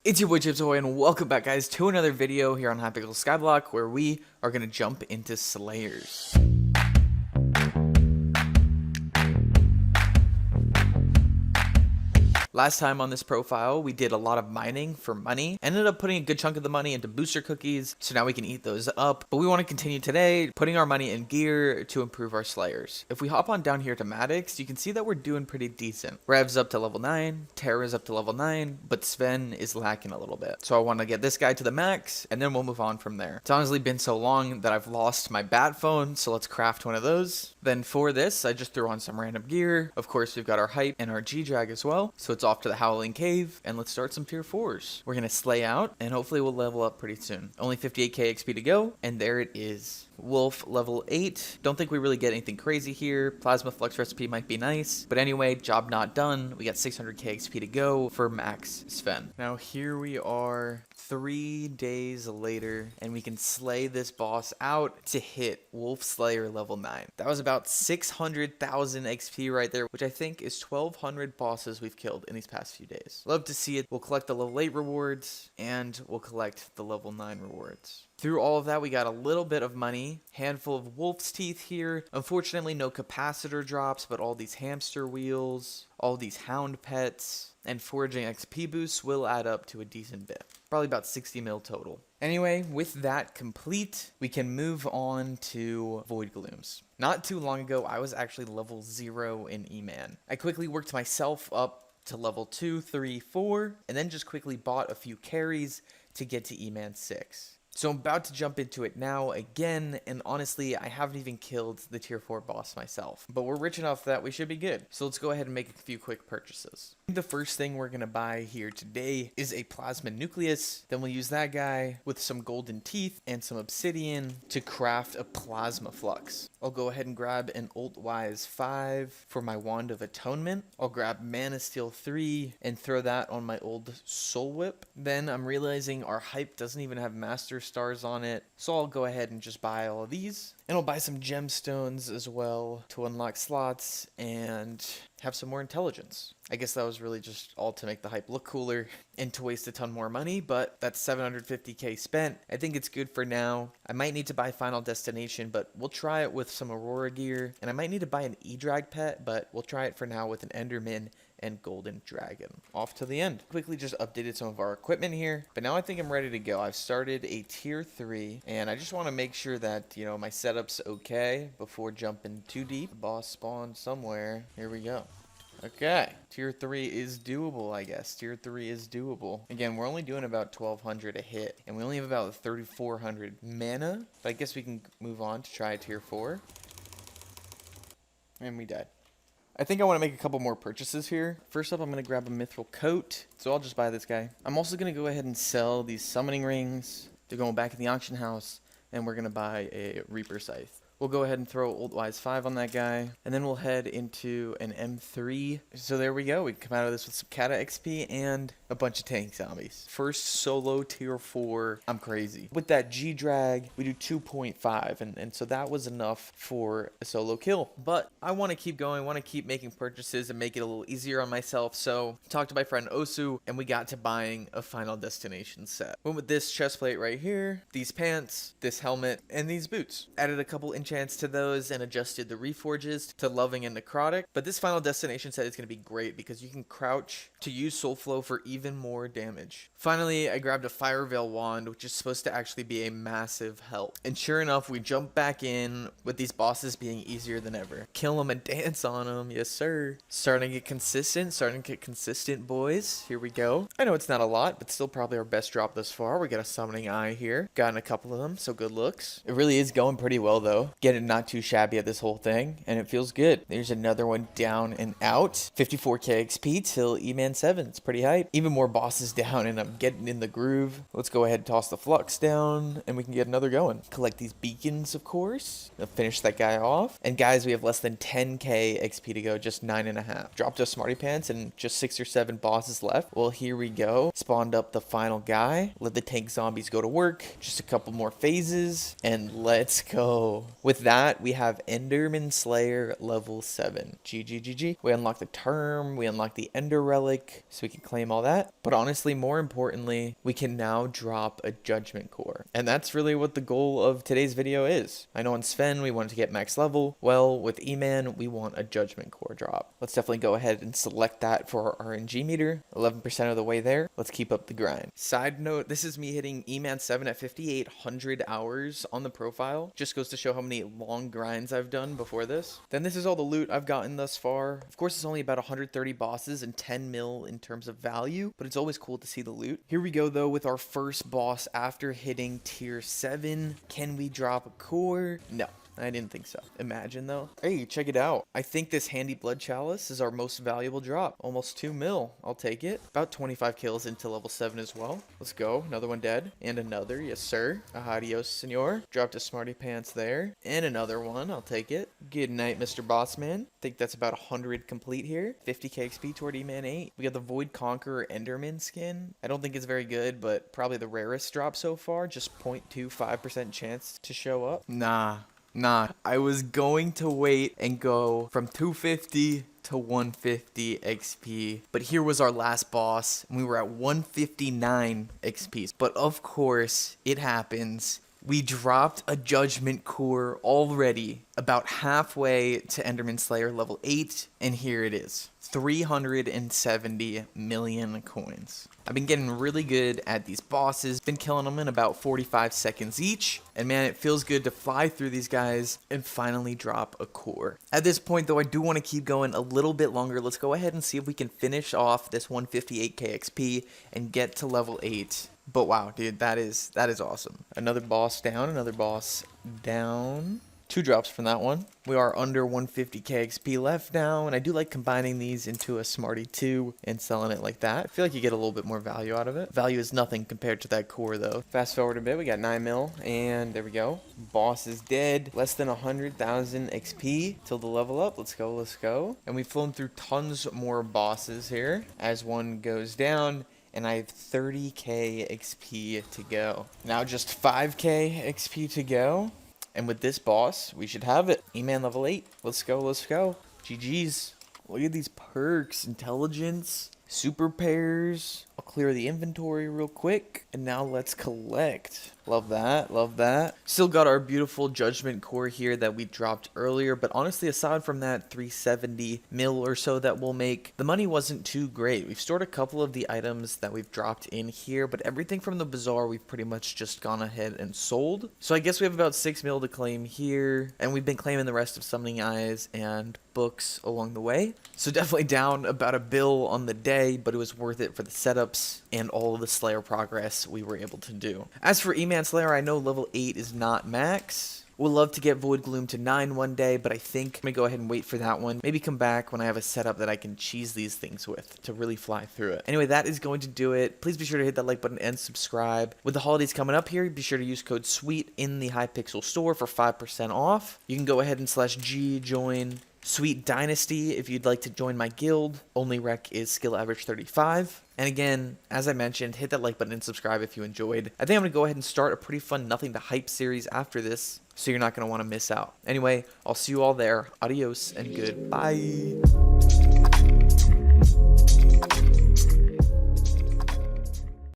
It's your boy Gypsy, and welcome back guys to another video here on Hypixel Skyblock where we are going to jump into Slayers. Last time on this profile, we did a lot of mining for money. Ended up putting a good chunk of the money into booster cookies, so now we can eat those up. But we want to continue today, putting our money in gear to improve our Slayers. If we hop on down here to Maddox, you can see that we're doing pretty decent. Rev's up to level 9, Terra's up to level 9, but Sven is lacking a little bit. So I want to get this guy to the max, and then we'll move on from there. It's honestly been so long that I've lost my bat phone, so let's craft one of those. Then for this, I just threw on some random gear. Of course, we've got our Hype and our G-Drag as well, so it's off to the Howling Cave, and let's start some tier 4s. We're gonna slay out, and hopefully we'll level up pretty soon. Only 58k XP to go, and there it is. Wolf level 8. Don't think we really get anything crazy here. Plasma Flux recipe might be nice, but anyway, job not done. We got 600k XP to go for max Sven. Now here we are 3 days later, and we can slay this boss out to hit Wolf Slayer level 9. That was about 600,000 XP right there, which I think is 1,200 bosses we've killed in these past few days. Love to see it. We'll collect the level 8 rewards, and we'll collect the level 9 rewards. Through all of that, we got a little bit of money, handful of wolf's teeth here. Unfortunately, no capacitor drops, but all these hamster wheels, all these hound pets, and foraging XP boosts will add up to a decent bit. Probably about 60 mil total. Anyway, with that complete, we can move on to Voidglooms. Not too long ago, I was actually level 0 in EMAN. I quickly worked myself up to level 2, 3, 4, and then just quickly bought a few carries to get to EMAN 6. So I'm about to jump into it now again, and honestly, I haven't even killed the tier 4 boss myself. But we're rich enough that we should be good. So let's go ahead and make a few quick purchases. The first thing we're going to buy here today is a plasma nucleus. Then we'll use that guy with some golden teeth and some obsidian to craft a plasma flux. I'll go ahead and grab an Ult-Wise 5 for my Wand of Atonement. I'll grab Mana Steel 3 and throw that on my old Soul Whip. Then I'm realizing our Hype doesn't even have Master Stars on it, so I'll go ahead and just buy all of these. And I'll buy some gemstones as well to unlock slots and have some more intelligence. I guess that was really just all to make the Hype look cooler and to waste a ton more money, but that's 750k spent. I think it's good for now. I might need to buy Final Destination, but we'll try it with some Aurora gear. And I might need to buy an E-Drag pet, but we'll try it for now with an Enderman and Golden Dragon. Off to the end. Quickly just updated some of our equipment here, but now I think I'm ready to go. I've started a tier 3, and I just want to make sure that, you know, my setup's okay before jumping too deep. Boss spawned somewhere. Here we go. Okay, tier 3 is doable, I guess. Tier 3 is doable. Again, we're only doing about 1,200 a hit, and we only have about 3,400 mana, but I guess we can move on to try tier 4. And we died. I think I want to make a couple more purchases here. First up, I'm going to grab a mithril coat, so I'll just buy this guy. I'm also going to go ahead and sell these summoning rings. They're going back in the auction house, and we're going to buy a Reaper Scythe. We'll go ahead and throw Ult-Wise 5 on that guy, and then we'll head into an M3. So there we go. We come out of this with some Kata XP and a bunch of tank zombies. First solo tier 4. I'm crazy. With that G-Drag, we do 2.5, and so that was enough for a solo kill. But I want to keep going, want to keep making purchases and make it a little easier on myself. So talked to my friend Osu, and we got to buying a Final Destination set. Went with this chest plate right here, these pants, this helmet, and these boots. Added a couple enchants to those and adjusted the reforges to loving and necrotic. But this Final Destination set is going to be great because you can crouch to use soul flow for even more damage. Finally, I grabbed a Fire Veil wand, which is supposed to actually be a massive help. And sure enough, we jump back in with these bosses being easier than ever. Kill them and dance on them, yes sir. Starting to get consistent, boys. Here we go. I know it's not a lot, but still probably our best drop thus far. We got a Summoning Eye here. Gotten a couple of them, so good looks. It really is going pretty well though. Getting not too shabby at this whole thing, and it feels good. There's another one down and out. 54k XP till EMAN 7. It's pretty hype. Even more bosses down, and I'm getting in the groove. Let's go ahead and toss the flux down, and we can get another going. Collect these beacons, of course. I'll finish that guy off. And guys, we have less than 10k XP to go, just 9.5. Dropped a Smarty Pants, and just 6 or 7 bosses left. Well, here we go. Spawned up the final guy. Let the tank zombies go to work. Just a couple more phases, and let's go. With that, we have Enderman Slayer level 7. GG. We unlock the term, we unlock the Ender Relic, so we can claim all that. But honestly, more importantly, we can now drop a Judgment Core. And that's really what the goal of today's video is. I know on Sven, we wanted to get max level. Well, with EMAN, we want a Judgment Core drop. Let's definitely go ahead and select that for our RNG meter. 11% of the way there. Let's keep up the grind. Side note, this is me hitting EMAN 7 at 5,800 hours on the profile. Just goes to show how many long grinds I've done before this. Then this is all the loot I've gotten thus far. Of course, it's only about 130 bosses and 10 mil in terms of value, but it's always cool to see the loot. Here we go though with our first boss after hitting tier 7. Can we drop a core? No. I didn't think so. Imagine though. Hey, check it out. I think this handy blood chalice is our most valuable drop. Almost 2 mil. I'll take it. About 25 kills into level 7 as well. Let's go. Another one dead. And another. Yes, sir. Adios, senor. Dropped a smarty pants there. And another one. I'll take it. Good night, Mr. Bossman. Think that's about 100 complete here. 50k XP toward EMAN 8. We got the Void Conqueror Enderman skin. I don't think it's very good, but probably the rarest drop so far. Just 0.25% chance to show up. Nah, I was going to wait and go from 250 to 150 XP, but here was our last boss and we were at 159 XP. But of course, it happens. We dropped a Judgment Core already about halfway to Enderman Slayer level 8, and here it is. 370 million coins. I've been getting really good at these bosses, been killing them in about 45 seconds each, and man, it feels good to fly through these guys and finally drop a core. At this point though, I do want to keep going a little bit longer. Let's go ahead and see if we can finish off this 158k XP and get to level 8. But wow, dude, that is awesome. Another boss down, another boss down. 2 drops from that one. We are under 150k XP left now, and I do like combining these into a Smarty 2 and selling it like that. I feel like you get a little bit more value out of it. Value is nothing compared to that core though. Fast forward a bit, we got 9 mil, and there we go. Boss is dead. Less than 100,000 XP till the level up. Let's go. And we've flown through tons more bosses here as one goes down. And I have 30k XP to go. Now just 5k XP to go. And with this boss, we should have it. EMAN level 8. Let's go. GG's. Look at these perks. Intelligence. Super pairs. I'll clear the inventory real quick. And now let's collect. Love that. Still got our beautiful Judgment Core here that we dropped earlier. But honestly, aside from that 370 mil or so that we'll make, the money wasn't too great. We've stored a couple of the items that we've dropped in here. But everything from the bazaar, we've pretty much just gone ahead and sold. So I guess we have about 6 mil to claim here. And we've been claiming the rest of Summoning Eyes and books along the way. So definitely down about a bill on the day. But it was worth it for the setups and all of the Slayer progress we were able to do. As for EMAN Slayer, I know level 8 is not max. Would love to get Voidgloom to 9 one day, but I think I'm going to go ahead and wait for that one. Maybe come back when I have a setup that I can cheese these things with to really fly through it. Anyway, that is going to do it. Please be sure to hit that like button and subscribe. With the holidays coming up here, be sure to use code SWEET in the Hypixel store for 5% off. You can go ahead and /G join Sweet Dynasty if you'd like to join my guild. Only rec is skill average 35. And again, as I mentioned, hit that like button and subscribe if you enjoyed. I think I'm going to go ahead and start a pretty fun Nothing to Hype series after this, so you're not going to want to miss out. Anyway, I'll see you all there. Adios and goodbye.